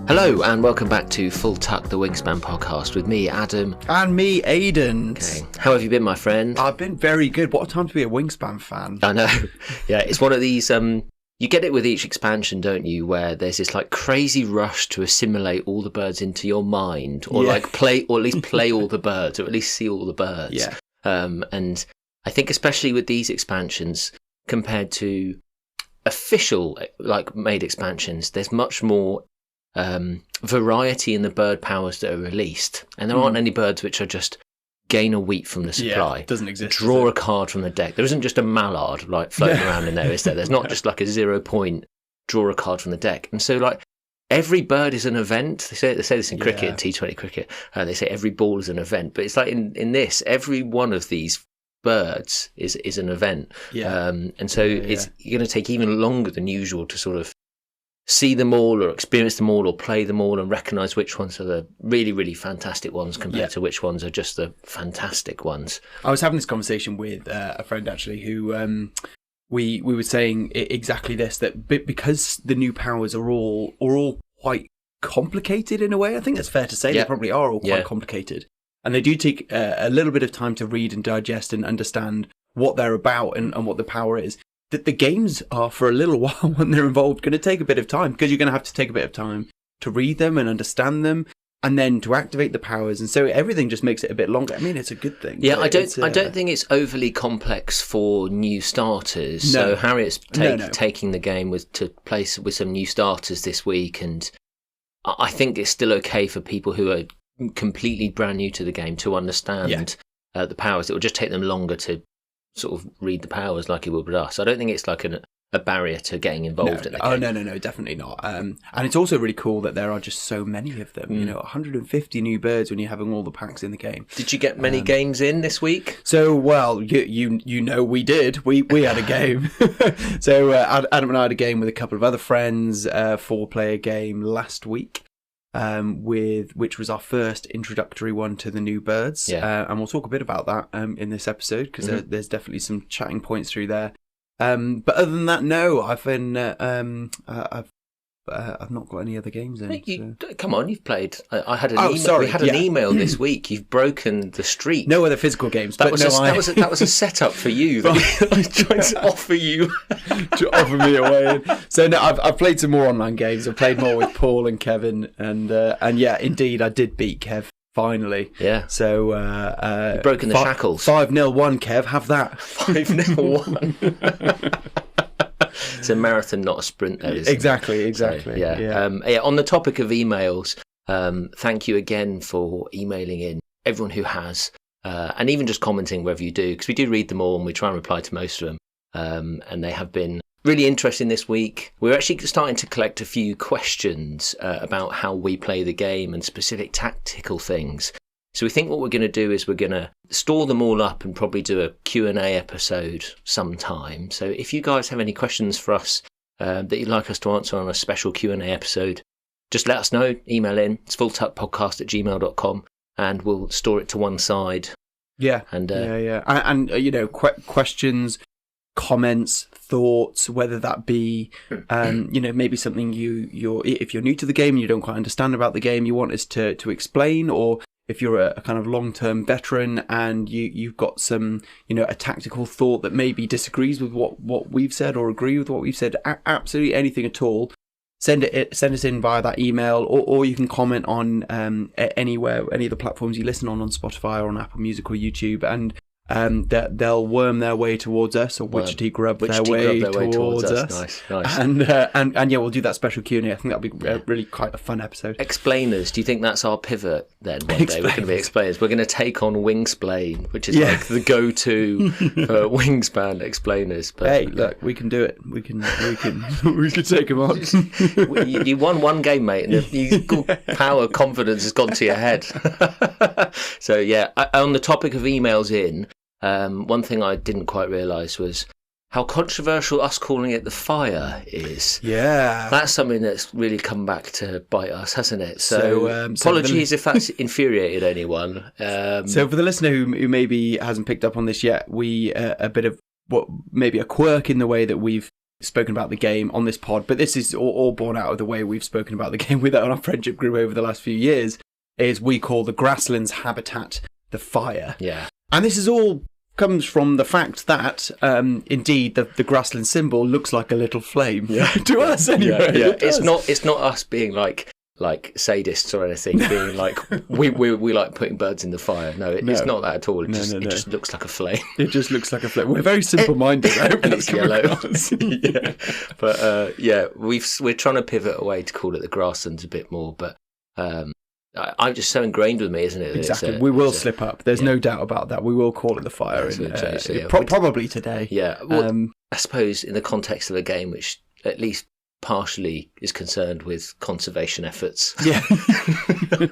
Hello and welcome back to Full Tuck, the Wingspan podcast with me, Adam. And me, Aidan. Okay. How have you been, my friend? I've been very good. What a time to be a Wingspan fan. I know. Yeah, it's one of these, you get it with each expansion, don't you, where there's this like crazy rush to assimilate all the birds into your mind, or like play, or at least play all the birds, or at least see all the birds. Yeah. And I think especially with these expansions, compared to official, like made expansions, there's much more variety in the bird powers that are released, and there aren't any birds which are just gain a wheat from the supply. Yeah, doesn't exist. Draw a card from the deck. There isn't just a mallard like floating around in there, is there? There's not just like a 0 point draw a card from the deck. And so like every bird is an event. They say this in cricket, T20 cricket. They say every ball is an event, but it's like in this, every one of these birds is an event. And so it's going to take even longer than usual to sort of see them all or experience them all or play them all and recognise which ones are the really, really fantastic ones compared to which ones are just the fantastic ones. I was having this conversation with a friend actually who we were saying exactly this, that because the new powers are all quite complicated in a way. I think that's fair to say. They probably are all quite complicated. And they do take a little bit of time to read and digest and understand what they're about and what the power is. That the games are, for a little while when they're involved, going to take a bit of time, because you're going to have to take a bit of time to read them and understand them, and then to activate the powers, and so everything just makes it a bit longer. I mean, it's a good thing. Yeah, I don't think it's overly complex for new starters. No. So Harriet's taking the game to place with some new starters this week, and I think it's still okay for people who are completely brand new to the game to understand the powers. It will just take them longer to sort of read the powers like it will with us. I don't think it's like a barrier to getting involved in the game. Oh, no, definitely not. And it's also really cool that there are just so many of them. 150 new birds when you're having all the packs in the game. Did you get many games in this week? So, well, you know we did. We had a game. So Adam and I had a game with a couple of other friends, 4-player game last week. Which was our first introductory one to the new birds, and we'll talk a bit about that in this episode, because there's definitely some chatting points through there. But other than that, no, I've been I've not got any other games in. Come on, you've played. I had an email. We had an email this week. You've broken the streak. No other physical games. That was a setup for you. That I was trying to offer you to offer me a way in. So no, I've played some more online games. I've played more with Paul and Kevin, and yeah, indeed, I did beat Kev finally. Yeah. So you've broken the shackles. 5-0-1, Kev. Have that. 5-0-1. It's a marathon, not a sprint, though, isn't it? Exactly. So, on the topic of emails, thank you again for emailing in, everyone who has, and even just commenting wherever you do, because we do read them all and we try and reply to most of them, and they have been really interesting this week. We're actually starting to collect a few questions about how we play the game and specific tactical things. So we think what we're going to do is we're going to store them all up and probably do a Q&A episode sometime. So if you guys have any questions for us that you'd like us to answer on a special Q&A episode, just let us know. Email in. It's fulltuckpodcast@gmail.com, and we'll store it to one side. Yeah. And questions, comments, thoughts, whether that be maybe something you're if you're new to the game and you don't quite understand about the game, you want us to explain, or if you're a kind of long-term veteran and you've got some, a tactical thought that maybe disagrees with what we've said or agree with what we've said, absolutely anything at all, send us in via that email, or you can comment on anywhere, any of the platforms you listen on Spotify or on Apple Music or YouTube, and they'll worm their way towards us, or Wichita grub their way towards us. Nice. And we'll do that special Q&A. I think that'll be really quite a fun episode. Explainers. Do you think that's our pivot then? One day we're going to be explainers. We're going to take on Wingsplain, which is like the go-to Wingspan explainers. But, hey, look, we can do it. We can take them on. You won one game, mate, and the power, confidence has gone to your head. So yeah, on the topic of emails in. One thing I didn't quite realise was how controversial us calling it the fire is. Yeah. That's something that's really come back to bite us, hasn't it? So apologies if that's infuriated anyone. So for the listener who maybe hasn't picked up on this yet, we a bit of maybe a quirk in the way that we've spoken about the game on this pod, but this is all born out of the way we've spoken about the game with our friendship group over the last few years, is we call the grasslands habitat the fire. Yeah. And this is all comes from the fact that, indeed, the grassland symbol looks like a little flame to us anyway. Yeah. It's not us being like sadists or anything, being like we like putting birds in the fire. No, it's not that at all. It just looks like a flame. It just looks like a flame. We're very simple-minded, and it's yellow. Yeah, but we're trying to pivot away to call it the grasslands a bit more. But I'm just so ingrained with me, isn't it? Exactly. We will slip up. There's no doubt about that. We will call it the fire. Probably today. Yeah. Well, I suppose in the context of a game which at least partially is concerned with conservation efforts. Yeah.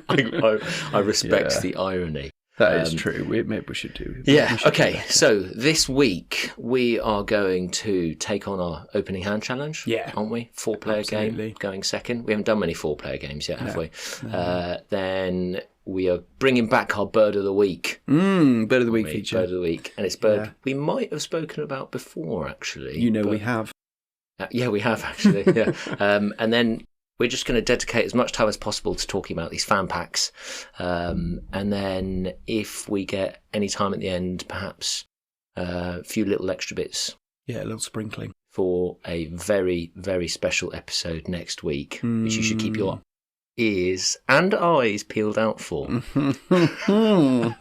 I respect the irony. That is true. Maybe we should do. Okay. So this week we are going to take on our opening hand challenge. Yeah. Aren't we? 4-player game going second. We haven't done many 4-player games yet, have we? No. Then we are bringing back our bird of the week. Bird of the week feature. Bird of the week. And it's bird we might have spoken about before, actually. We have. Yeah, we have actually. Yeah. And then we're just going to dedicate as much time as possible to talking about these fan packs. And then if we get any time at the end, perhaps a few little extra bits. Yeah, a little sprinkling. For a very, very special episode next week, which you should keep your ears and eyes peeled out for. Oh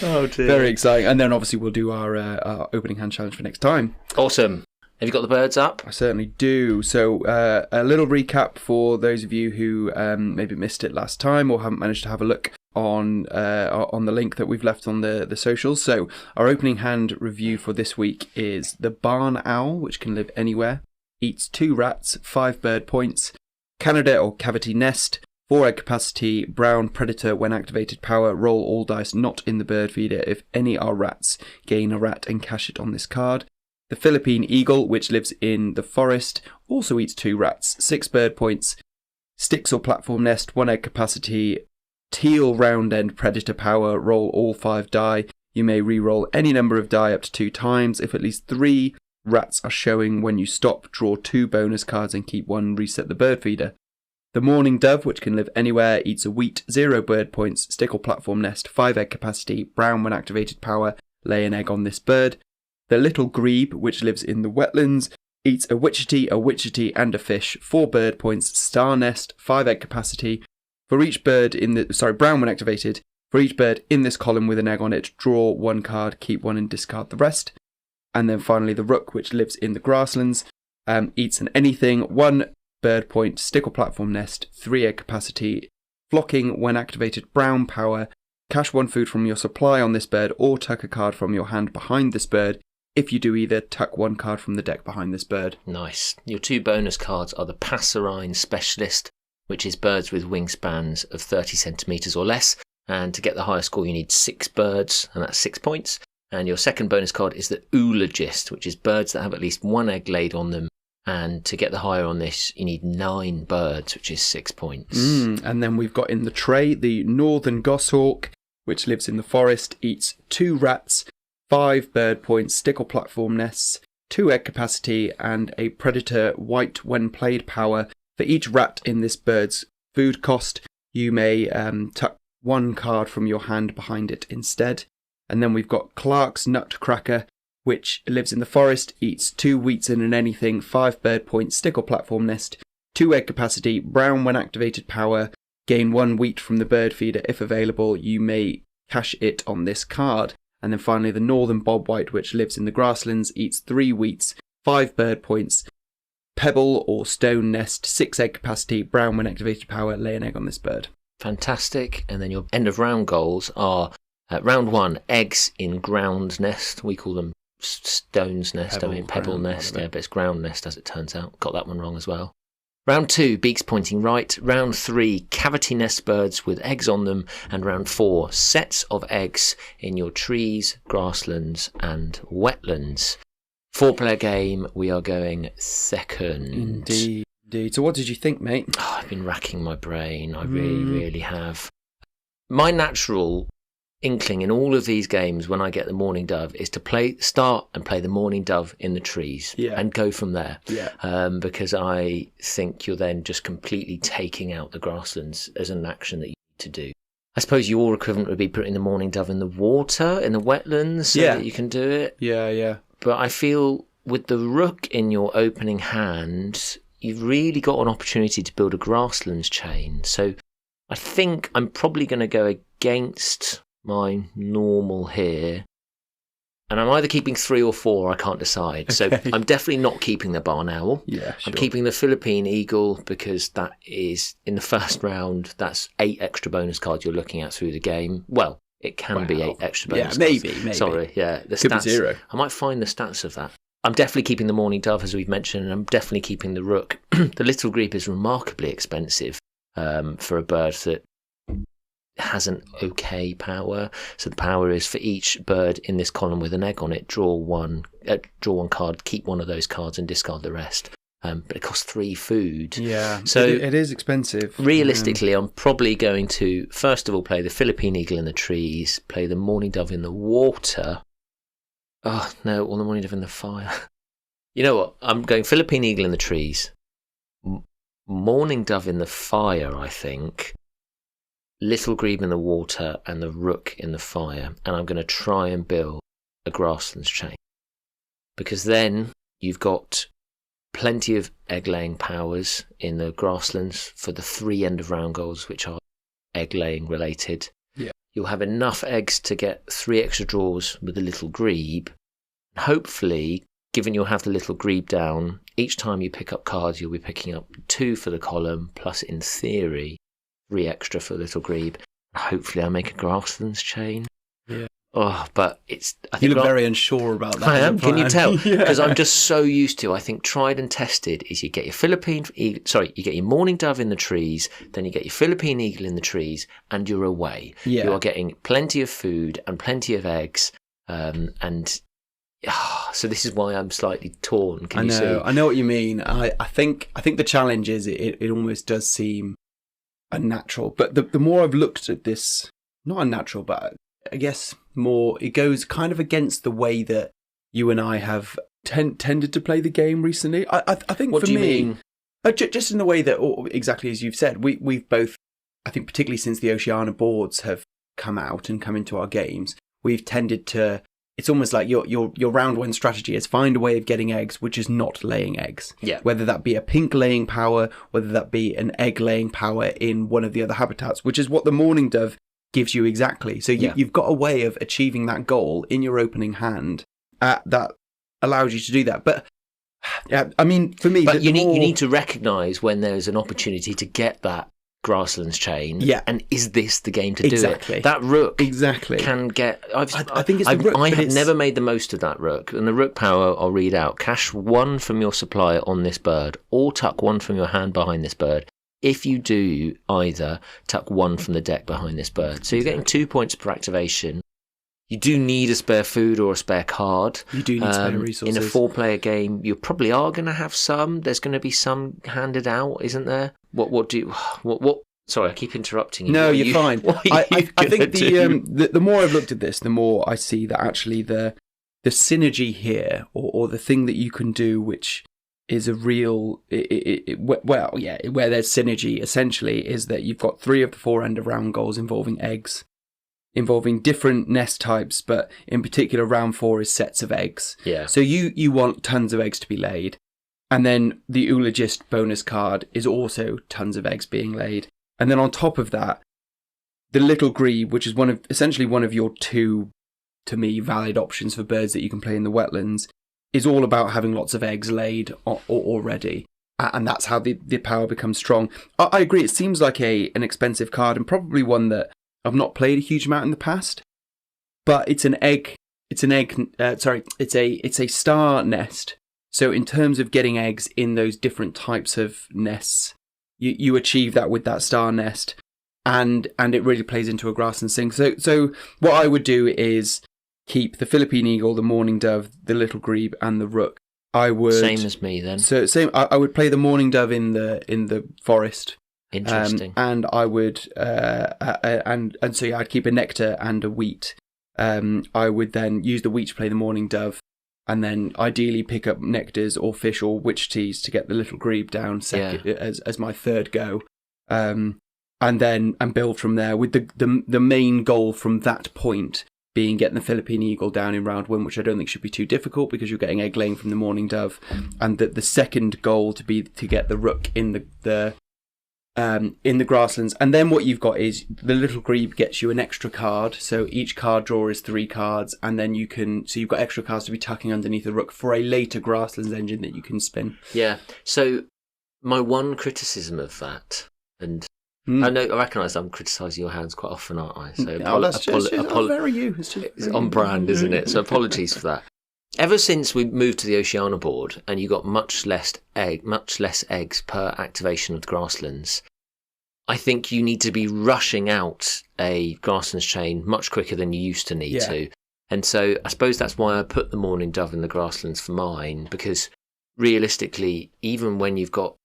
dear. Very exciting. And then obviously we'll do our opening hand challenge for next time. Awesome. Have you got the birds up? I certainly do. So a little recap for those of you who maybe missed it last time or haven't managed to have a look on the link that we've left on the socials. So our opening hand review for this week is the barn owl, which can live anywhere, eats 2 rats, 5 bird points, Canada or cavity nest, 4 egg capacity, brown predator when activated power, roll all dice not in the bird feeder. If any are rats, gain a rat and cash it on this card. The Philippine Eagle, which lives in the forest, also eats 2 rats, 6 bird points, sticks or platform nest, 1 egg capacity, teal round end predator power, roll all 5 die. You may re-roll any number of die up to 2 times. If at least 3 rats are showing when you stop, draw 2 bonus cards and keep 1, reset the bird feeder. The Mourning Dove, which can live anywhere, eats a wheat, 0 bird points, stick or platform nest, 5 egg capacity, brown when activated power, lay an egg on this bird. The little grebe, which lives in the wetlands, eats a witchetty and a fish, 4 bird points, star nest, 5 egg capacity. For each bird brown when activated, for each bird in this column with an egg on it, draw 1 card, keep 1 and discard the rest. And then finally the rook, which lives in the grasslands, eats an anything, 1 bird point, stick or platform nest, 3 egg capacity, flocking when activated, brown power, cash 1 food from your supply on this bird or tuck a card from your hand behind this bird. If you do either, tuck 1 card from the deck behind this bird. Nice. Your 2 bonus cards are the Passerine Specialist, which is birds with wingspans of 30 centimetres or less. And to get the higher score, you need 6 birds, and that's 6 points. And your second bonus card is the Oologist, which is birds that have at least 1 egg laid on them. And to get the higher on this, you need 9 birds, which is 6 points. And then we've got in the tray the Northern Goshawk, which lives in the forest, eats 2 rats, 5 bird points, stick or platform nests, 2 egg capacity, and a predator white when played power. For each rat in this bird's food cost, you may tuck 1 card from your hand behind it instead. And then we've got Clark's Nutcracker, which lives in the forest, eats 2 wheats and an anything, 5 bird points, stick or platform nest, 2 egg capacity, brown when activated power, gain 1 wheat from the bird feeder if available. You may cash it on this card. And then finally, the Northern Bobwhite, which lives in the grasslands, eats 3 wheats, 5 bird points, pebble or stone nest, 6 egg capacity, brown when activated power, lay an egg on this bird. Fantastic. And then your end of round goals are round 1, eggs in ground nest. We call them stones nest, pebble nest. Yeah, but it's ground nest as it turns out. Got that one wrong as well. Round 2, beaks pointing right. Round 3, cavity nest birds with eggs on them. And round 4, sets of eggs in your trees, grasslands and wetlands. 4-player game, we are going second. Indeed. So what did you think, mate? Oh, I've been racking my brain. I really have. My natural inkling in all of these games when I get the Mourning Dove is to start and play the Mourning Dove in the trees and go from there. Because I think you're then just completely taking out the grasslands as an action that you need to do. I suppose your equivalent would be putting the Mourning Dove in the water, in the wetlands, so that you can do it. Yeah. But I feel with the rook in your opening hand, you've really got an opportunity to build a grasslands chain. So I think I'm probably going to go against my normal here. And I'm either keeping 3 or 4, I can't decide. So I'm definitely not keeping the barn owl. Yeah, sure. I'm keeping the Philippine Eagle because that is, in the first round, that's 8 extra bonus cards you're looking at through the game. Well, it can be 8 extra bonus cards. Maybe. Sorry, the Could stats. Be 0. I might find the stats of that. I'm definitely keeping the Mourning Dove, as we've mentioned, and I'm definitely keeping the rook. The Little Grebe is remarkably expensive for a bird that has an okay power. So the power is for each bird in this column with an egg on it, draw one card, keep one of those cards and discard the rest. But it costs 3 food. Yeah, so it is expensive. Realistically, I'm probably going to, first of all, play the Philippine Eagle in the trees, play the Mourning Dove in the water. Oh, no, or the Mourning Dove in the fire. You know what? I'm going Philippine Eagle in the trees, Mourning Dove in the fire, I think, Little Grebe in the water, and the rook in the fire. And I'm going to try and build a grasslands chain. Because then you've got plenty of egg-laying powers in the grasslands for the 3 end-of-round goals, which are egg-laying related. You'll have enough eggs to get 3 extra draws with the Little Grebe. Hopefully, given you'll have the Little Grebe down, each time you pick up cards, you'll be picking up 2 for the column, plus, in theory, 3 extra for the Little Grebe. Hopefully, I'll make a grasslands chain. Yeah. Oh, but I think you look very unsure about that. I am. Can you tell? Because Yeah. I'm just so used to. I think tried and tested is you get your you get your Mourning Dove in the trees, then you get your Philippine Eagle in the trees, and you're away. Yeah. You are getting plenty of food and plenty of eggs, so this is why I'm slightly torn. Can you see? I know what you mean. I think the challenge is it almost does seem unnatural. But the more I've looked at this, not unnatural, but I guess more, it goes kind of against the way that you and I have tended to play the game recently. I think What for do you me, mean? Just in the way that, exactly as you've said, we've both, I think particularly since the Oceania boards have come out and come into our games, we've tended to, it's almost like your round 1 strategy is find a way of getting eggs which is not laying eggs. Yeah. Whether that be a pink laying power, whether that be an egg laying power in one of the other habitats, which is what the Mourning Dove gives you exactly. So you've got a way of achieving that goal in your opening hand that allows you to do that. But I mean, for me, but you need to recognise when there's an opportunity to get that grasslands chain. Yeah. And is this the game to do Exactly. it? That rook exactly can get. I think it's the rook. I but have it's- never made the most of that rook. And the rook power, I'll read out: cash 1 from your supplier on this bird, or tuck 1 from your hand behind this bird. If you do either, tuck 1 from the deck behind this bird. So you're getting 2 points per activation. You do need a spare food or a spare card. You do need spare resources. In a 4-player game, you probably are going to have some. There's going to be some handed out, isn't there? What? Sorry, I keep interrupting you. No, you're fine. What are you I think do? the more I've looked at this, the more I see that actually the synergy here, or the thing that you can do, which is a real, where there's synergy essentially, is that you've got 3 of the 4 end of round goals involving eggs, involving different nest types, but in particular round 4 is sets of eggs. Yeah. So you want tons of eggs to be laid. And then the Eulogist bonus card is also tons of eggs being laid. And then on top of that, the Little Grebe, which is essentially one of your 2, to me, valid options for birds that you can play in the wetlands, is all about having lots of eggs laid already. And that's how the power becomes strong. I agree, it seems like an expensive card, and probably one that I've not played a huge amount in the past. But it's a star nest. So in terms of getting eggs in those different types of nests, you achieve that with that star nest, and it really plays into a grassland thing. So what I would do is keep the Philippine Eagle, the Mourning Dove, the Little Grebe, and the rook. I would Same as me then. So same. I would play the Mourning Dove in the forest, Interesting. And I would, and so I'd keep a nectar and a wheat. I would then use the wheat to play the Mourning Dove, and then ideally pick up nectars or fish or witch teas to get the little grebe down as my third go. And build from there, with the main goal from that point being getting the Philippine Eagle down in round 1, which I don't think should be too difficult because you're getting egg laying from the Mourning Dove, and the second goal to get the rook in the grasslands. And then what you've got is the little grebe gets you an extra card, so each card draw is 3 cards, and then you've got extra cards to be tucking underneath the rook for a later grasslands engine that you can spin. Yeah. So my one criticism of that, and I recognise I'm criticising your hands quite often, aren't I? So very you. It's on brand, isn't it? So apologies for that. Ever since we moved to the Oceania board and you got much less eggs per activation of the grasslands, I think you need to be rushing out a grasslands chain much quicker than you used to need to. And so I suppose that's why I put the Mourning Dove in the grasslands for mine, because realistically, even when you've got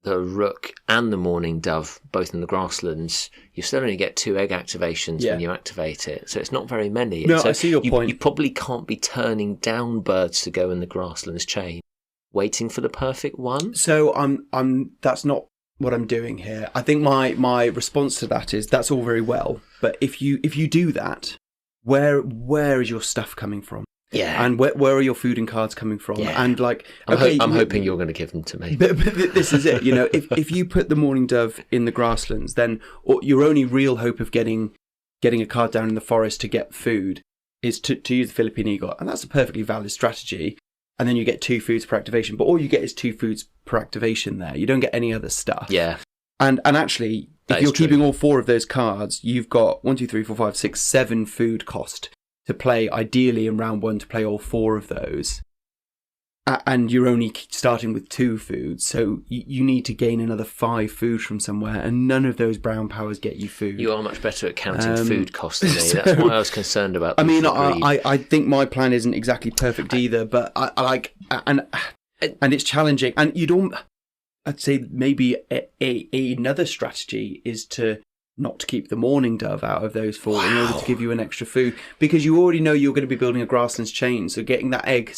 the rook and the Mourning Dove both in the grasslands, you still only get 2 egg activations when you activate it, so it's not very many. No, so I see your point. You probably can't be turning down birds to go in the grasslands chain, waiting for the perfect one. So I'm that's not what I'm doing here. I think my response to that is that's all very well, but if you do that, where is your stuff coming from? Yeah, and where are your food and cards coming from? Yeah. And I'm hoping you're going to give them to me. But this is it. If you put the Mourning Dove in the grasslands, then your only real hope of getting a card down in the forest to get food is to use the Philippine Eagle, and that's a perfectly valid strategy. And then you get 2 foods per activation, but all you get is 2 foods per activation. There, you don't get any other stuff. Yeah, and actually, if you're keeping all 4 of those cards, you've got 1, 2, 3, 4, 5, 6, 7 food cost to play, ideally in round 1 to play all 4 of those, and you're only starting with 2 foods, so you need to gain another 5 food from somewhere, and none of those brown powers get you food. You are much better at counting food costs than me. That's why I was concerned about. I think my plan isn't exactly perfect either, but I like, and it's challenging, and I'd say maybe another strategy is to not keep the Mourning Dove out of those 4 in order to give you an extra food, because you already know you're going to be building a grasslands chain, so getting that egg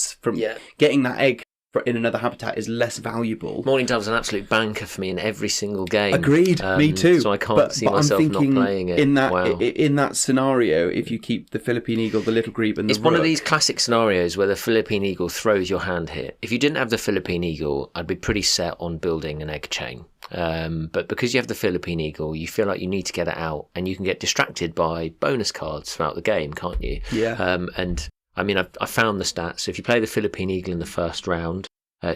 in another habitat is less valuable. Mourning Dove's an absolute banker for me in every single game. Agreed, me too. So I can't see myself not playing it. In that scenario, if you keep the Philippine Eagle, the little grebe, and the it's one of these classic scenarios where the Philippine Eagle throws your hand here. If you didn't have the Philippine Eagle, I'd be pretty set on building an egg chain. But because you have the Philippine Eagle, you feel like you need to get it out, and you can get distracted by bonus cards throughout the game, can't you? Yeah. And I mean, I found the stats. So if you play the Philippine Eagle in the first round,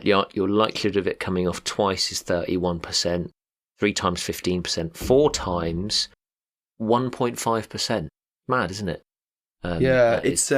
your likelihood of it coming off twice is 31%, 3 times 15%, 4 times 1.5%. Mad, isn't it? It's.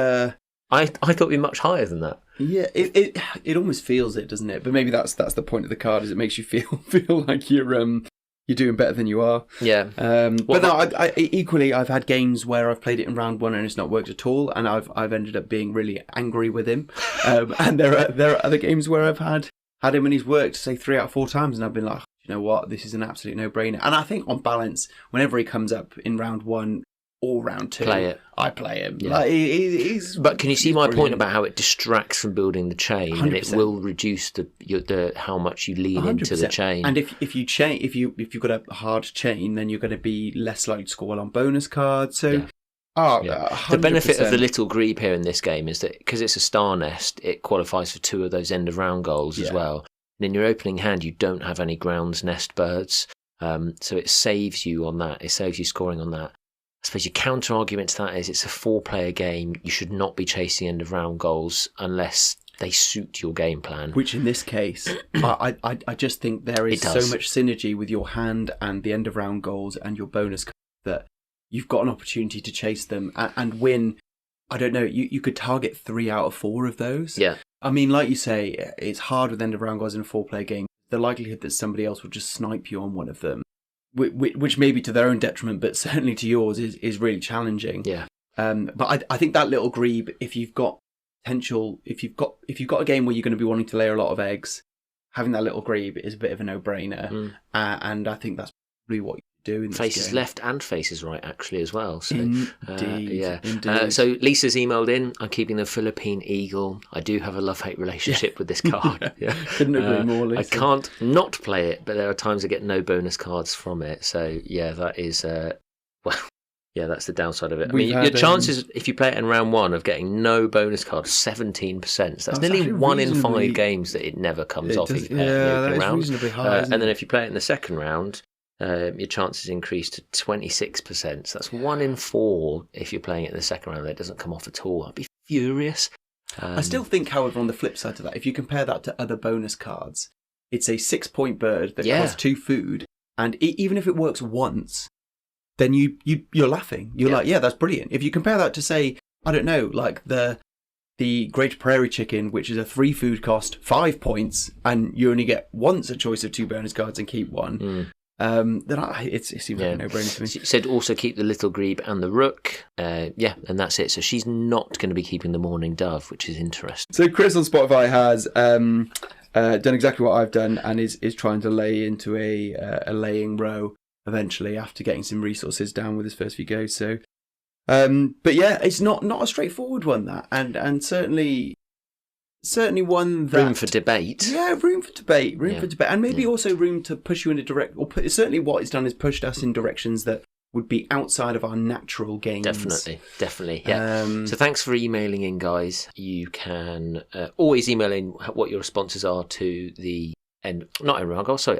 I thought it'd be much higher than that. Yeah, it almost feels it, doesn't it? But maybe that's the point of the card, is it makes you feel like you're doing better than you are. Yeah. But no, I equally, I've had games where I've played it in round 1 and it's not worked at all, and I've ended up being really angry with him. And there are other games where I've had him and he's worked, say, 3 out of 4 times, and I've been like, you know what, this is an absolute no-brainer. And I think on balance, whenever he comes up in round 1 or round 2, I play him. Yeah. Like, he's but can you see my brilliant point about how it distracts from building the chain, 100%. And it will reduce the how much you lean 100%. Into the chain. And if you've got a hard chain, then you're going to be less likely to score well on bonus cards. So. Yeah. The benefit of the little grebe here in this game is that because it's a star nest, it qualifies for 2 of those end of round goals as well. And in your opening hand, you don't have any grounds nest birds, so it saves you on that. It saves you scoring on that. I suppose your counter argument to that is it's a 4-player game. You should not be chasing end of round goals unless they suit your game plan. Which in this case, I just think there is so much synergy with your hand and the end of round goals and your bonus cards that you've got an opportunity to chase them and win. I don't know, you could target 3 out of 4 of those. Yeah. I mean, like you say, it's hard with end of round goals in a 4-player game. The likelihood that somebody else will just snipe you on one of them, which may be to their own detriment, but certainly to yours, is really challenging. Yeah. But I think that little grebe, if you've got potential, if you've got a game where you're going to be wanting to lay a lot of eggs, having that little grebe is a bit of a no-brainer. And I think that's probably what you do in this faces game. left and faces right, actually, as well. So, Indeed. So Lisa's emailed in. I'm keeping the Philippine Eagle. I do have a love-hate relationship with this card. Couldn't agree more, Lisa. I can't not play it, but there are times I get no bonus cards from it. So that is that's the downside of it. I mean, your chances, if you play it in round one, of getting no bonus cards, 17%. So that's nearly 1 in 5 games that it never comes off. If you play it in the round. Reasonably high. And then if you play it in the second round, your chances increase to 26%. So that's 1 in 4 if you're playing it in the second round that it doesn't come off at all. I'd be furious. I still think, however, on the flip side to that, if you compare that to other bonus cards, it's a 6-point bird that costs 2 food, and even if it works once, then you're laughing. You're like, yeah, that's brilliant. If you compare that to, say, I don't know, like the Great Prairie Chicken, which is a 3 food cost, 5 points, and you only get once a choice of 2 bonus cards and keep 1. Then it seems like a no-brainer to me. She said also keep the little Grebe and the rook. And that's it. So she's not going to be keeping the Mourning Dove, which is interesting. So Chris on Spotify has done exactly what I've done and is trying to lay into a laying row eventually after getting some resources down with his first few goes. So, but yeah, it's not a straightforward one, that, and certainly one that... Room for debate. Yeah, room for debate, and maybe also room to push you in a certainly what it's done is pushed us in directions that would be outside of our natural games. Definitely, yeah. So thanks for emailing in, guys. You can always email in what your responses are to the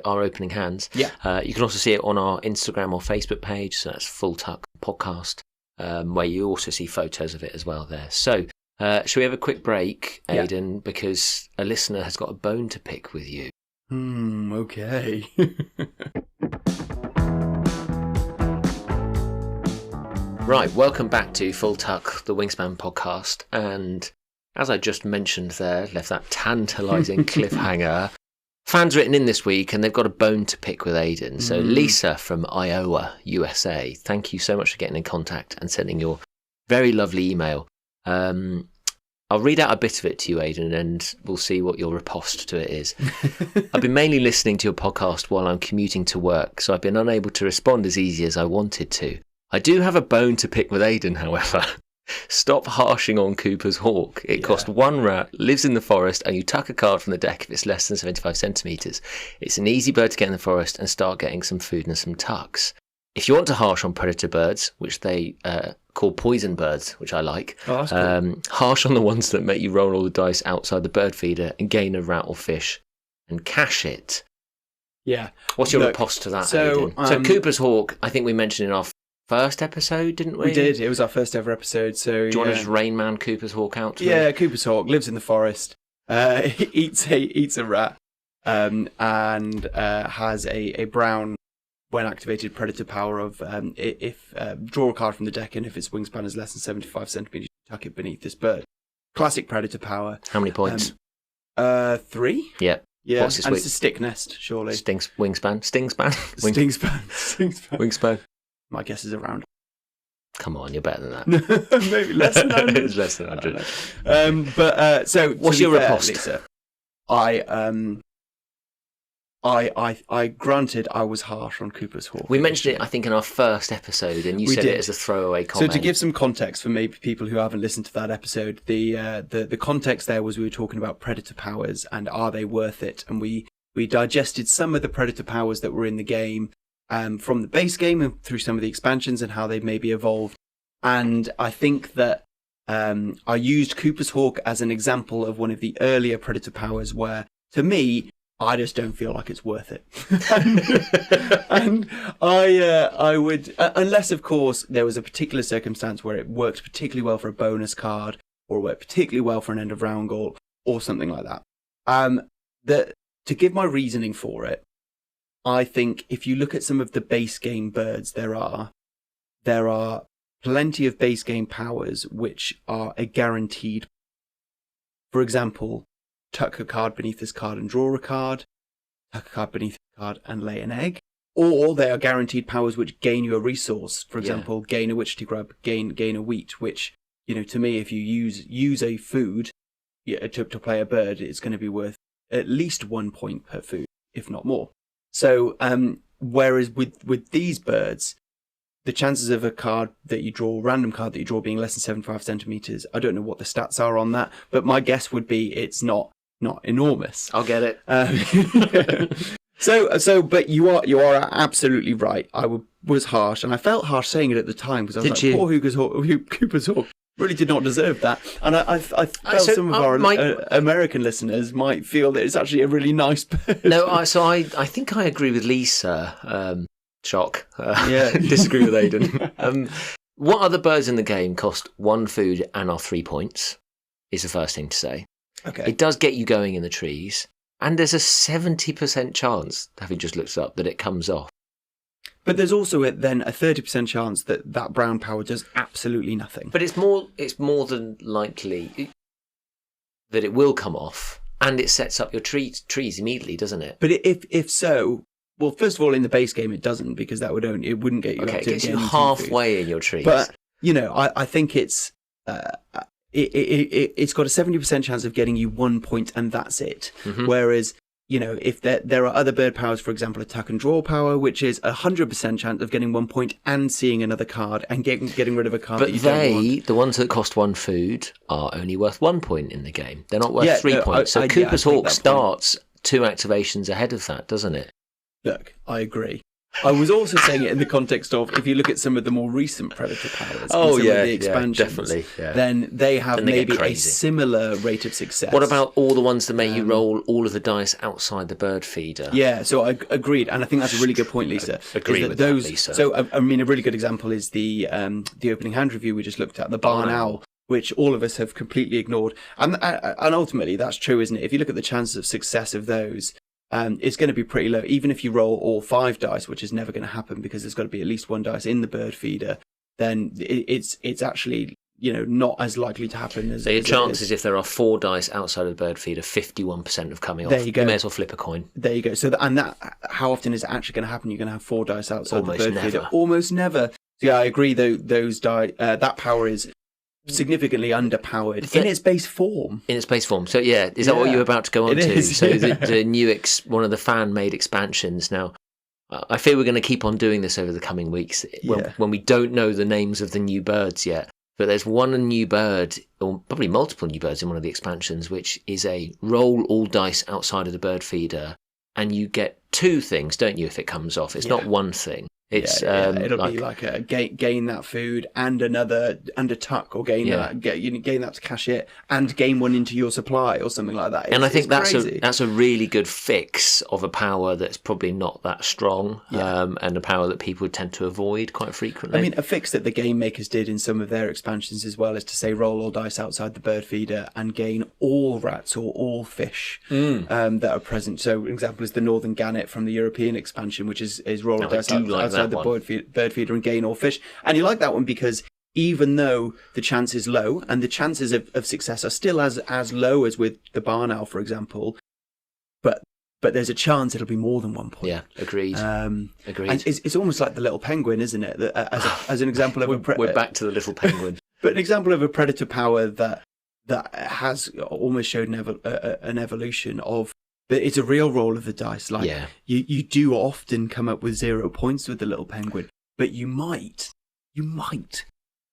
our opening hands. Yeah. You can also see it on our Instagram or Facebook page, so that's Full Tuck Podcast, where you also see photos of it as well there. So, shall we have a quick break, Aidan, because a listener has got a bone to pick with you. Okay. Right, welcome back to Full Tuck, the Wingspan podcast, and as I just mentioned there, left that tantalising cliffhanger. Fans written in this week, and they've got a bone to pick with Aidan. So Lisa from Iowa, USA, thank you so much for getting in contact and sending your very lovely email. I'll read out a bit of it to you, Aidan, and we'll see what your riposte to it is. I've been mainly listening to your podcast while I'm commuting to work, so I've been unable to respond as easy as I wanted to. I do have a bone to pick with Aidan, however. Stop harshing on Cooper's hawk. It costs 1 rat, lives in the forest, and you tuck a card from the deck if it's less than 75 centimetres. It's an easy bird to get in the forest and start getting some food and some tucks. If you want to harsh on predator birds, which they call poison birds, which I like, cool. Harsh on the ones that make you roll all the dice outside the bird feeder and gain a rat or fish and cash it. Yeah. What's your riposte to that, Aidan? So Cooper's hawk, I think we mentioned in our first episode, didn't we? We did. It was our first ever episode. So do you want to just Rain Man Cooper's hawk out to me? Yeah, Cooper's hawk lives in the forest, eats a rat, and has a brown, when activated, predator power of if draw a card from the deck, and if its wingspan is less than 75 centimeters, tuck it beneath this bird. Classic predator power. How many points? 3. Yeah. Yeah, What's this and it's a stick nest, surely. Wingspan. Wingspan. My guess is around. Come on, you're better than that. Maybe less than 100. It's less than 100. So what's your riposte? Lisa, I granted I was harsh on Cooper's hawk. We mentioned it, I think, in our first episode, and you said it as a throwaway comment. So to give some context for maybe people who haven't listened to that episode, the context there was we were talking about predator powers and are they worth it, and we digested some of the predator powers that were in the game. From the base game and through some of the expansions and how they've maybe evolved. And I think that I used Cooper's hawk as an example of one of the earlier predator powers where, to me, I just don't feel like it's worth it. and I would, unless, of course, there was a particular circumstance where it worked particularly well for a bonus card or worked particularly well for an end of round goal or something like that. To give my reasoning for it, I think if you look at some of the base game birds there are plenty of base game powers which are a guaranteed. For example, tuck a card beneath this card and draw a card, tuck a card beneath this card and lay an egg. Or they are guaranteed powers which gain you a resource. For example, gain a witch grub, gain a wheat, which, to me, if you use a food to play a bird, it's going to be worth at least 1 point per food, if not more. So whereas with these birds, the chances of a random card that you draw being less than 75 centimeters, I don't know what the stats are on that, but my guess would be it's not enormous. I'll get it. But you are absolutely right. I was harsh, and I felt harsh saying it at the time because I was poor Cooper's Hawk really did not deserve that. And I felt some of our American listeners might feel that it's actually a really nice bird. No, I think I agree with Lisa. Shock. Disagree with Aidan. What other birds in the game cost 1 food and are 3 points? Is the first thing to say. Okay. It does get you going in the trees, and there's a 70% chance, having just looked it up, that it comes off. But there's also then a 30% chance that brown power does absolutely nothing. But it's more than likely that it will come off, and it sets up your trees immediately, doesn't it? But if so, well, first of all, in the base game it doesn't, because it wouldn't get you up to it gets you halfway in your trees. But I think it's it's got a 70% chance of getting you 1 point, and that's it. Mm-hmm. Whereas, if there are other bird powers, for example, attack and draw power, which is 100% chance of getting 1 point and seeing another card and getting rid of a card that you don't want. The ones that cost 1 food, are only worth 1 point in the game. They're not worth 3 points. So Cooper's Hawk starts 2 activations ahead of that, doesn't it? Look, I agree. I was also saying it in the context of, if you look at some of the more recent Predator powers, the expansions, definitely, then they have maybe a similar rate of success. What about all the ones that make you roll all of the dice outside the bird feeder? Yeah, so I agreed, and I think that's a really good point, Lisa. Agree with that, Lisa. So, I mean, a really good example is the opening hand review we just looked at, the Barn Owl, which all of us have completely ignored. And ultimately, that's true, isn't it? If you look at the chances of success of those, it's going to be pretty low. Even if you roll all 5 dice, which is never going to happen because there's got to be at least 1 dice in the bird feeder, then it's actually not as likely to happen as the chances if there are 4 dice outside of the bird feeder, 51% of coming off. There you go. You may as well flip a coin. There you go. So how often is it actually going to happen? You're going to have 4 dice outside the bird feeder. Almost never. So yeah, I agree. Though those that power is significantly underpowered in its base form. So yeah, is that what you were about to go on to? Is, so the new one of the fan-made expansions. Now, I fear we're going to keep on doing this over the coming weeks when we don't know the names of the new birds yet. But there's one new bird, or probably multiple new birds in one of the expansions, which is a roll all dice outside of the bird feeder, and you get 2 things, don't you, if it comes off? It's not 1 thing. It's it'll be like a gain that food and a tuck, or gain that to cash it and gain 1 into your supply or something like that. And I think that's a really good fix of a power that's probably not that strong, and a power that people tend to avoid quite frequently. I mean, a fix that the game makers did in some of their expansions as well is to say roll all dice outside the bird feeder and gain all rats or all fish that are present. So an example is the Northern Gannet from the European expansion, which is roll all dice outside the bird feeder and gain all fish. And you like that one because even though the chance is low, and the chances of success are still as low as with the Barn Owl, for example, but there's a chance it'll be more than 1 point. Yeah, agreed. Agreed. And it's almost like the little penguin, isn't it? As an example of we're back to the little penguin. But an example of a predator power that has almost showed an evolution of. But it's a real roll of the dice. Like you do often come up with 0 points with the little penguin, but you might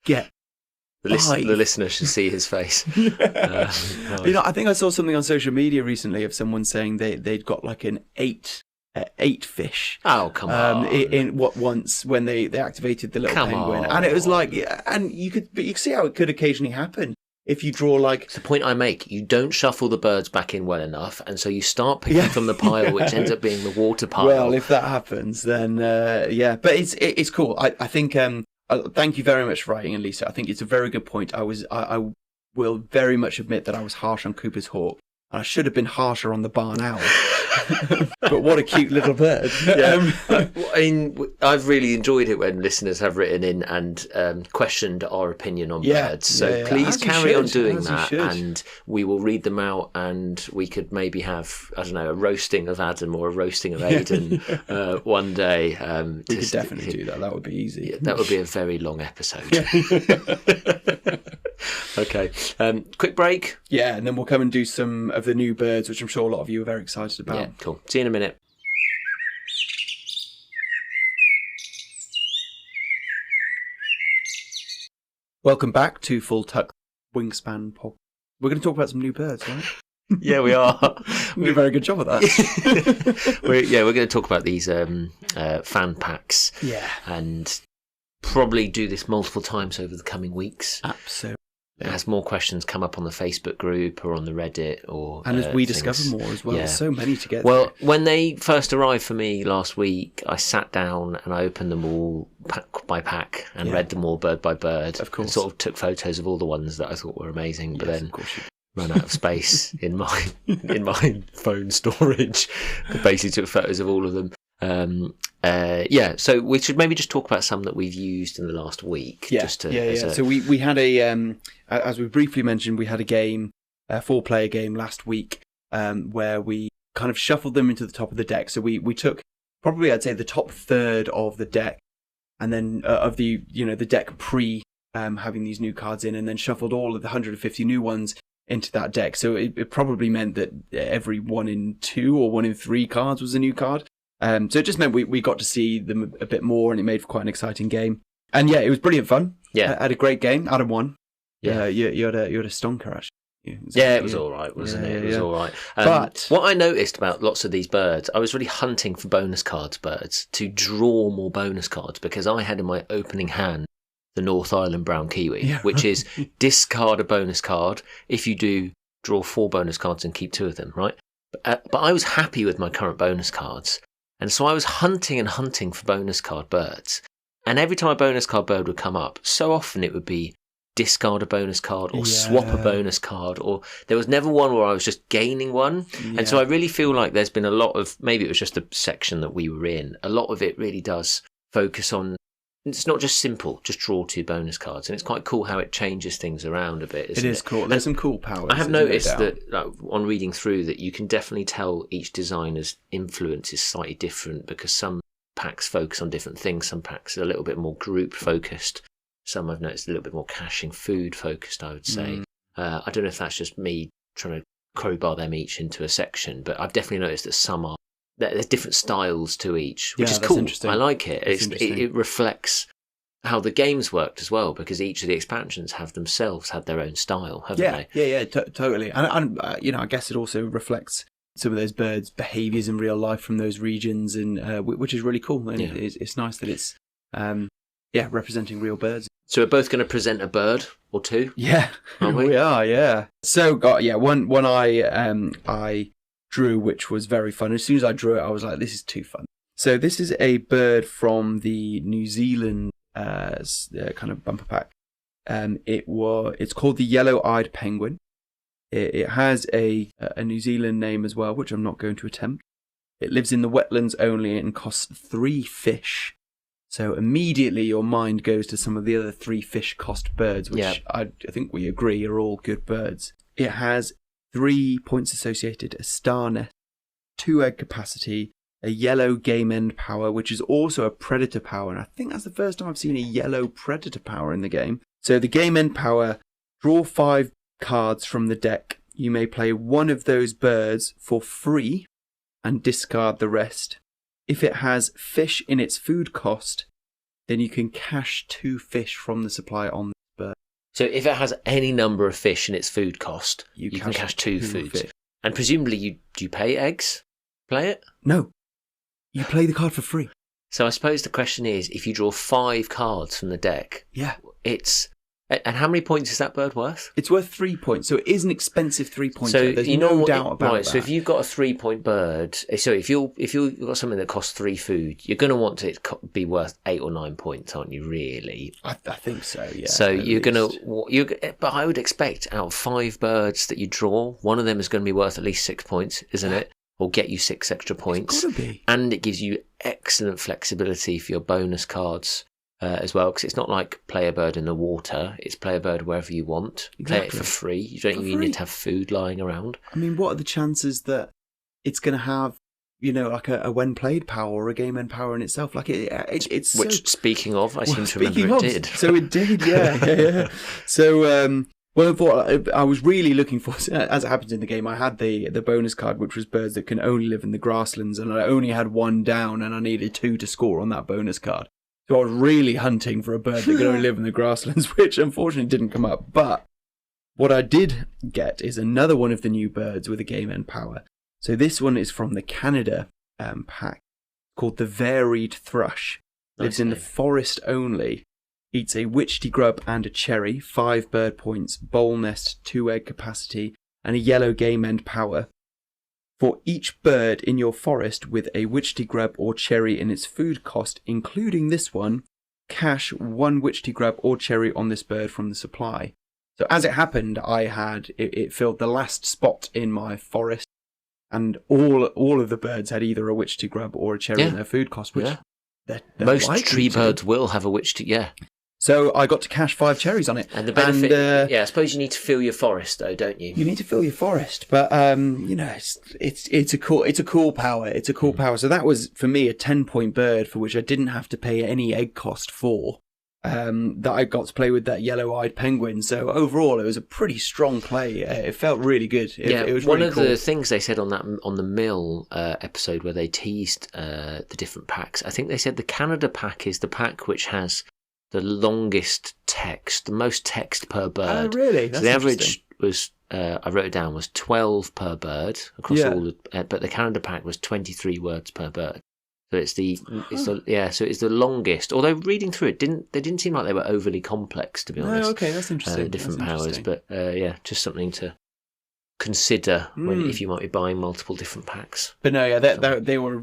get the listener should see his face. I think I saw something on social media recently of someone saying they'd got like an 8 fish. Oh, come on! Once when they activated the little penguin, and it was like, and you could see how it could occasionally happen. If you draw it's the point I make. You don't shuffle the birds back in well enough, and so you start picking from the pile, which ends up being the water pile. Well, if that happens, then but it's cool. I think thank you very much for writing, and Lisa. I think it's a very good point. I will very much admit that I was harsh on Cooper's Hawk. I should have been harsher on the Barn Owl. But what a cute little bird. I've really enjoyed it when listeners have written in and questioned our opinion on birds. So please carry on doing that, and we will read them out, and we could maybe have, I don't know, a roasting of Adam or a roasting of Aidan one day. We could definitely do that. That would be easy. Yeah, that would be a very long episode. Okay. Quick break. Yeah, and then we'll come and do some of the new birds, which I'm sure a lot of you are very excited about. Yeah, cool. See you in a minute. Welcome back to Full Tuck Wingspan Pod. We're going to talk about some new birds, right? Yeah, we are. We do a very good job of that. We're going to talk about these fan packs. Yeah. And probably do this multiple times over the coming weeks. Absolutely. As more questions come up on the Facebook group or on the Reddit, or and as we discover more as well, so many to get. Well, when they first arrived for me last week, I sat down and I opened them all pack by pack and read them all bird by bird. Of course, and sort of took photos of all the ones that I thought were amazing, but then ran out of space in my phone storage. I basically took photos of all of them. So we should maybe just talk about some that we've used in the last week. So we had as we briefly mentioned, we had a game, a 4-player game last week, where we kind of shuffled them into the top of the deck. So we took probably, I'd say, the top third of the deck, and then of the deck pre having these new cards in, and then shuffled all of the 150 new ones into that deck. So it probably meant that every 1 in 2 or 1 in 3 cards was a new card. So it just meant we got to see them a bit more, and it made for quite an exciting game. And yeah, it was brilliant fun. Yeah, I had a great game. Adam won. Yeah, you had a stonker actually. It was all right, wasn't it? It was all right. But what I noticed about lots of these birds, I was really hunting for bonus cards, birds, to draw more bonus cards, because I had in my opening hand the North Island brown kiwi, which is discard a bonus card. If you do, draw 4 bonus cards and keep 2 of them, right? But I was happy with my current bonus cards. And so I was hunting for bonus card birds. And every time a bonus card bird would come up, so often it would be discard a bonus card or swap a bonus card, or there was never one where I was just gaining one. And so I really feel like there's been a lot of, maybe it was just the section that we were in, a lot of it really does focus on, it's not just simple, just draw 2 bonus cards. And it's quite cool how it changes things around a bit, isn't it? It is cool. There's some cool powers. I have noticed that on reading through that you can definitely tell each designer's influence is slightly different, because some packs focus on different things. Some packs are a little bit more group focused. Some I've noticed a little bit more caching food focused, I would say. I don't know if that's just me trying to crowbar them each into a section, but I've definitely noticed that there's different styles to each, which is cool. I like it. It reflects how the games worked as well, because each of the expansions have themselves had their own style, haven't they? Yeah, totally. And I guess it also reflects some of those birds' behaviours in real life from those regions, and which is really cool. And it's nice that it's representing real birds. So we're both going to present a bird or 2. Yeah, aren't we? We are. Yeah. So one I drew, which was very fun. As soon as I drew it, I was like, this is too fun. So this is a bird from the New Zealand kind of bumper pack. It's called the yellow-eyed penguin. It has a New Zealand name as well, which I'm not going to attempt. It lives in the wetlands only and costs 3 fish. So immediately your mind goes to some of the other 3 fish cost birds, which I think we agree are all good birds. It has 3 points associated: a star nest, 2 egg capacity, a yellow game end power, which is also a predator power. And I think that's the first time I've seen a yellow predator power in the game. So the game end power: draw 5 cards from the deck. You may play one of those birds for free and discard the rest. If it has fish in its food cost, then you can cash 2 fish from the supply on the bird. So if it has any number of fish in its food cost, you can cash 2 foods. And presumably do you pay eggs? Play it? No. You play the card for free. So I suppose the question is, if you draw 5 cards from the deck, and how many points is that bird worth? It's worth 3 points, so it is an expensive 3 points. So there's no doubt about that. So if you've got a 3-point bird, so if you've got something that costs 3 food, you're going to want it to be worth 8 or 9 points, aren't you? Really? I think so. Yeah. So you're going to, but I would expect out of 5 birds that you draw, one of them is going to be worth at least 6 points, isn't it? Or get you 6 extra points. It's got to be. And it gives you excellent flexibility for your bonus cards. As well, because it's not like play a bird in the water, it's play a bird wherever you want. Exactly. Play it for free. You don't even need to have food lying around. I mean, what are the chances that it's going to have, like a when played power or a game end power in itself? Like it's which, speaking of, I seem to remember it did. So it did, yeah. So I was really looking for, as it happens in the game, I had the bonus card, which was birds that can only live in the grasslands, and I only had 1 down, and I needed 2 to score on that bonus card. So I was really hunting for a bird that could only live in the grasslands, which unfortunately didn't come up. But what I did get is another one of the new birds with a game end power. So this one is from the Canada pack, called the varied thrush. Lives in the forest only. Eats a witchetty grub and a cherry, 5 bird points, bowl nest, 2 egg capacity, and a yellow game end power. For each bird in your forest with a witchetty grub or cherry in its food cost, including this one, cash 1 witchetty grub or cherry on this bird from the supply. So as it happened, it filled the last spot in my forest, and all of the birds had either a witchetty grub or a cherry in their food cost, which they're most tree birds will have a witchetty, So I got to cash 5 cherries on it. And the benefit, I suppose you need to fill your forest, though, don't you? You need to fill your forest, but it's a cool power. It's a cool power. So that was for me a 10-point bird for which I didn't have to pay any egg cost for. That I got to play with that yellow-eyed penguin. So overall, it was a pretty strong play. It felt really good. It was one really of cool. the things they said on the Mill episode where they teased the different packs. I think they said the Canada pack is the pack which has the longest text, the most text per bird. Oh, really? That's so the average was, I wrote it down, was 12 per bird across all. But the Canada pack was 23 words per bird. So it's the longest. Although reading through it, they didn't seem like they were overly complex, to be honest. Oh, okay, that's interesting. Different powers, but just something to consider if you might be buying multiple different packs. But no, they were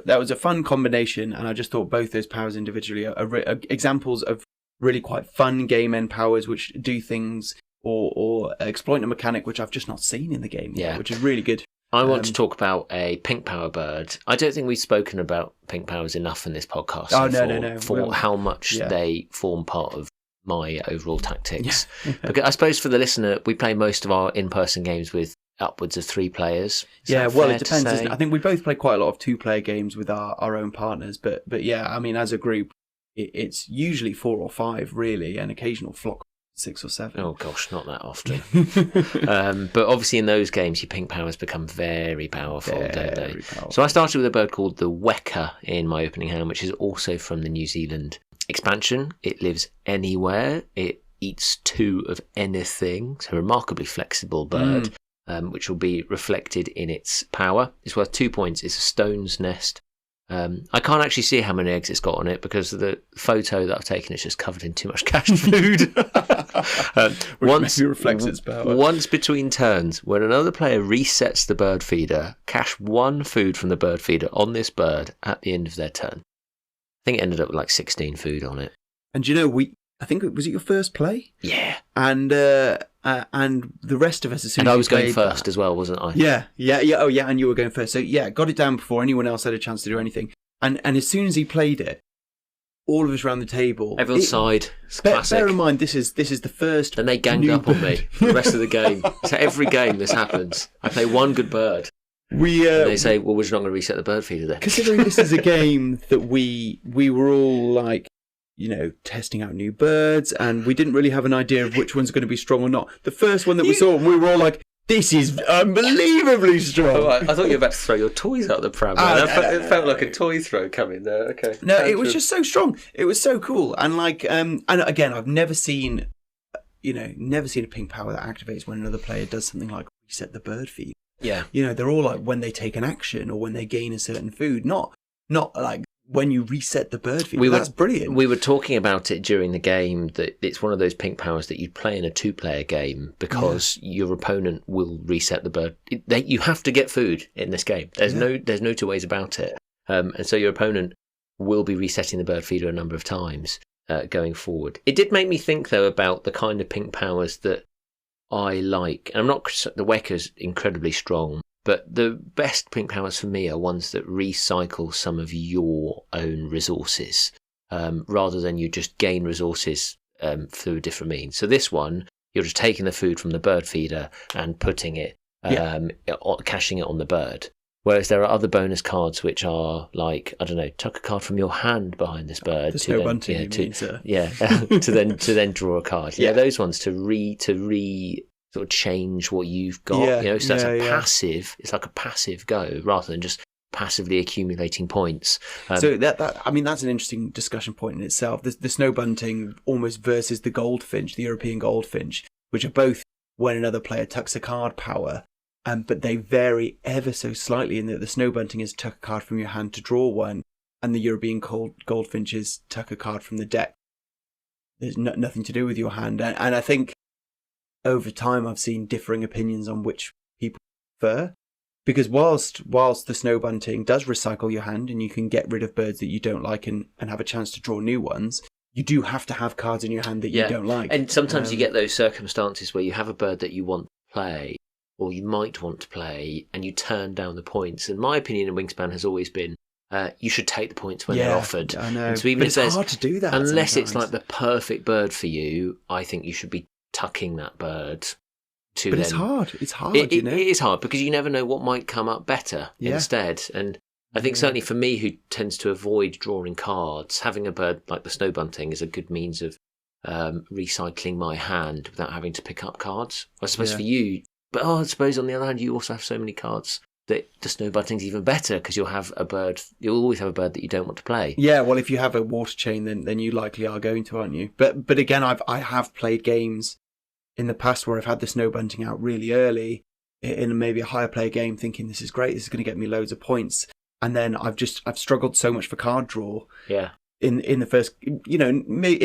that was a fun combination, and I just thought both those powers individually are examples of really quite fun game end powers which do things or exploit a mechanic which I've just not seen in the game yet, which is really good. I want to talk about a pink power bird. I don't think we've spoken about pink powers enough in this podcast. No. For how much they form part of my overall tactics. Because I suppose for the listener, we play most of our in-person games with upwards of 3 players. It depends, isn't it? I think we both play quite a lot of 2-player games with our own partners, but yeah, I mean, as a group, it's usually 4 or 5, really, an occasional flock 6 or 7. Oh gosh, not that often. But obviously in those games, your pink powers become very powerful, don't they? Powerful. So I started with a bird called the Wecker in my opening hand, which is also from the New Zealand expansion. It lives anywhere. It eats 2 of anything. So a remarkably flexible bird, which will be reflected in its power. It's worth 2 points. It's a stone's nest. I can't actually see how many eggs it's got on it because the photo that I've taken is just covered in too much cached food. Which maybe reflects its power. Once between turns, when another player resets the bird feeder, cash 1 food from the bird feeder on this bird at the end of their turn. I think it ended up with like 16 food on it. And I think was it your first play? Yeah. And the rest of us, as soon as I was going first as well, wasn't I? Yeah. Oh, yeah. And you were going first. So yeah, got it down before anyone else had a chance to do anything. And as soon as he played it, all of us around the table, everyone sighed. It's classic. Bear in mind, this is the first. Then they ganged up on me for the rest of the game. So every game this happens. I play one good bird. And they say, "Well, we're just not going to reset the bird feeder then." Considering this is a game that we were all like, testing out new birds, and we didn't really have an idea of which one's going to be strong or not. The first one that we saw, we were all like, this is unbelievably strong. Oh, I thought you were about to throw your toys out the pram. It felt like a toy throw coming there. Okay. No, it was just so strong. It was so cool. And and again, I've never seen a pink power that activates when another player does something like reset the bird feed. Yeah. They're all like when they take an action or when they gain a certain food, not like when you reset the bird feed. That's brilliant. We were talking about it during the game that it's one of those pink powers that you'd play in a 2-player game because your opponent will reset the bird. You have to get food in this game. There's no 2 ways about it. And so your opponent will be resetting the bird feeder a number of times going forward. It did make me think though about the kind of pink powers that I like. And the Wecker's incredibly strong. But the best pink powers for me are ones that recycle some of your own resources, rather than you just gain resources through a different means. So this one, you're just taking the food from the bird feeder and putting it, cashing it on the bird. Whereas there are other bonus cards which are like, I don't know, tuck a card from your hand behind this bird. There's no bunting, you mean, sir. Yeah, to then draw a card. Yeah, those ones to sort of change what you've got, so that's a passive. It's like a passive go rather than just passively accumulating points. So I mean, that's an interesting discussion point in itself. The snow bunting almost versus the goldfinch, the European goldfinch, which are both when another player tucks a card power, but they vary ever so slightly in that the snow bunting is tuck a card from your hand to draw one, and the European goldfinch is tuck a card from the deck. There's nothing to do with your hand, and I think over time I've seen differing opinions on which people prefer. Because whilst the snow bunting does recycle your hand and you can get rid of birds that you don't like and have a chance to draw new ones, you do have to have cards in your hand that you don't like. And sometimes you get those circumstances where you have a bird that you want to play, or you might want to play, and you turn down the points. And my opinion in Wingspan has always been, you should take the points when they're offered. I know, and so even but if it's hard to do that. Unless sometimes. it's like the perfect bird for you, I think you should be tucking that bird. But it's hard. It's hard, It is hard because you never know what might come up better instead. And I think certainly for me, who tends to avoid drawing cards, having a bird like the snow bunting is a good means of recycling my hand without having to pick up cards. I suppose for you, but I suppose on the other hand, you also have so many cards that the snow bunting's even better because you'll always have a bird that you don't want to play. Yeah, well, if you have a water chain, then you likely are going to, aren't you? But again, I have played games in the past where I've had the snow bunting out really early in maybe a higher player game, thinking this is great, this is going to get me loads of points, and then I've struggled so much for card draw. Yeah. In the first, in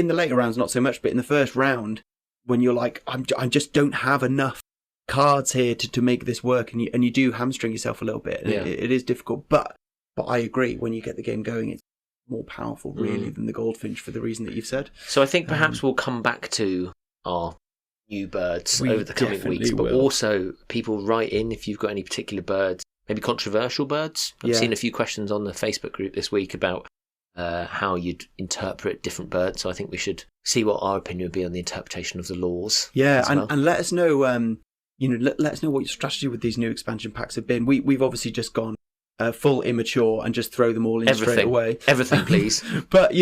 the later rounds not so much, but in the first round when you're like, I just don't have enough cards here to make this work, and you do hamstring yourself a little bit. And it is difficult, but I agree, when you get the game going, it's more powerful really than the goldfinch for the reason that you've said. So I think perhaps we'll come back to our new birds over the coming weeks, but also people write in if you've got any particular birds, maybe controversial birds. I've seen a few questions on the Facebook group this week about how you'd interpret different birds, so I think we should see what our opinion would be on the interpretation of the laws. And let us know let us know what your strategy with these new expansion packs have been. We've obviously just gone full immature and just throw them all in straight away. Everything, please. But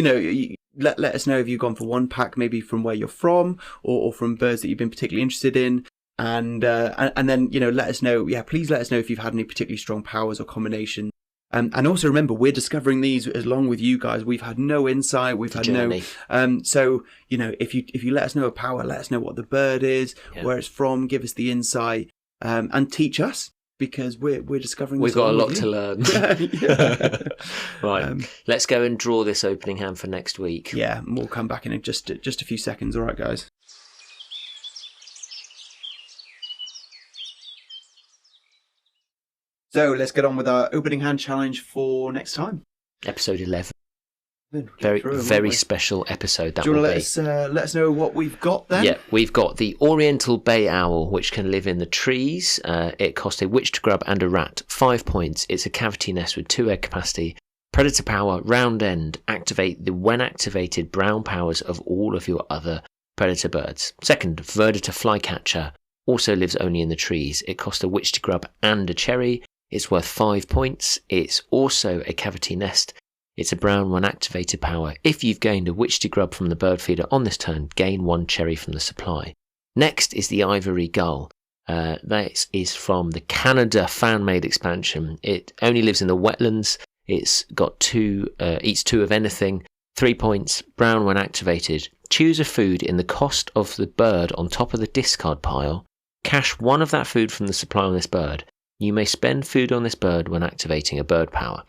let us know if you've gone for one pack, maybe from where you're from, or from birds that you've been particularly interested in, and then let us know. Yeah, please let us know if you've had any particularly strong powers or combinations. And also remember, we're discovering these along with you guys. We've had no insight. We've had journey. no. So if you let us know a power, let us know what the bird is, where it's from. Give us the insight, and teach us, because we're discovering. We've got a lot to learn. Right, Um, let's go and draw this opening hand for next week. Yeah, and we'll come back in just a few seconds. All right, guys. So let's get on with our opening hand challenge for next time. Episode 11. Very special episode that Do you will want to let us know what we've got then? Yeah, we've got the Oriental Bay Owl, which can live in the trees. It costs a witch to grub and a rat, 5 points. It's a cavity nest with 2 egg capacity. Predator power, round end. Activate the when activated brown powers of all of your other predator birds. Second, Verditer Flycatcher, also lives only in the trees. It costs a witch to grub and a cherry. It's worth 5 points. It's also a cavity nest. It's a brown when activated power. If you've gained a witch to grub from the bird feeder on this turn, gain 1 cherry from the supply. Next is the Ivory Gull. That is from the Canada fan-made expansion. It only lives in the wetlands. It's got 2, eats 2 of anything. 3 points, brown when activated. Choose a food in the cost of the bird on top of the discard pile. Cash 1 of that food from the supply on this bird. You may spend food on this bird when activating a bird power.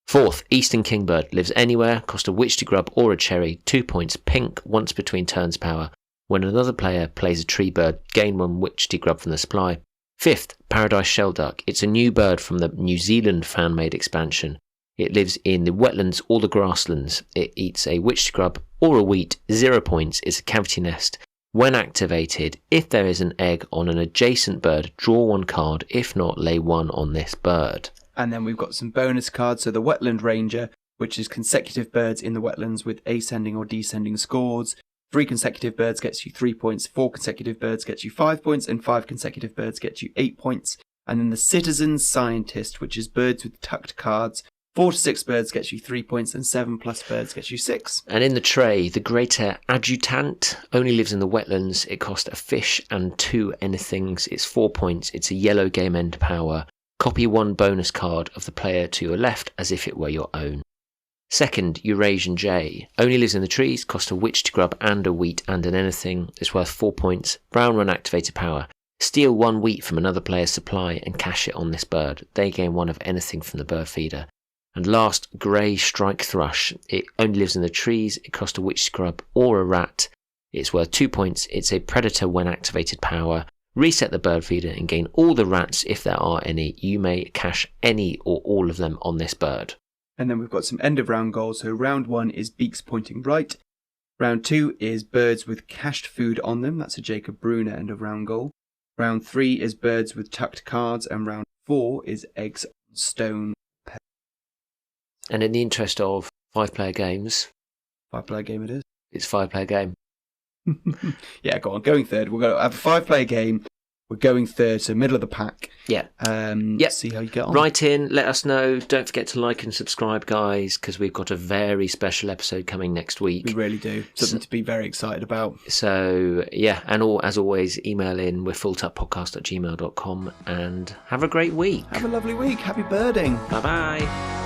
Fourth, Eastern Kingbird, lives anywhere, cost a witch to grub or a cherry, 2 points, pink, once between turns power. When another player plays a tree bird, gain 1 witch to grub from the supply. Fifth, Paradise Shelduck. It's a new bird from the New Zealand fan-made expansion. It lives in the wetlands or the grasslands. It eats a witch to grub or a wheat, 0 points. It's a cavity nest. When activated, if there is an egg on an adjacent bird, draw 1 card. If not, lay 1 on this bird. And then we've got some bonus cards. So the Wetland Ranger, which is consecutive birds in the wetlands with ascending or descending scores. 3 consecutive birds gets you 3 points, 4 consecutive birds gets you 5 points, and 5 consecutive birds gets you 8 points. And then the Citizen Scientist, which is birds with tucked cards. 4 to 6 birds gets you 3 points, and 7 plus birds gets you 6. And in the tray, the Greater Adjutant only lives in the wetlands. It costs a fish and 2 anythings. It's 4 points. It's a yellow game end power. Copy one bonus card of the player to your left as if it were your own. Second, Eurasian Jay. Only lives in the trees, costs a witched grub and a wheat and an anything. It's worth 4 points. Brown run activated power. Steal 1 wheat from another player's supply and cash it on this bird. They gain 1 of anything from the bird feeder. And last, Grey Strike Thrush. It only lives in the trees. It costs a witch scrub or a rat. It's worth 2 points. It's a predator when activated power. Reset the bird feeder and gain all the rats if there are any. You may cash any or all of them on this bird. And then we've got some end of round goals. So round 1 is beaks pointing right. Round 2 is birds with cached food on them. That's a Jacob Bruner end of round goal. Round 3 is birds with tucked cards. And round 4 is eggs on stone. And in the interest of 5-player games... 5-player game it is. It's 5-player game. Yeah, go on. Going third. We're going to have a 5-player game. We're going third, so middle of the pack. Yeah. See how you get on. Write in, let us know. Don't forget to like and subscribe, guys, because we've got a very special episode coming next week. We really do. Something to be very excited about. So, yeah, and as always, email in. We're fulltuppodcast@gmail.com, and have a great week. Have a lovely week. Happy birding. Bye-bye.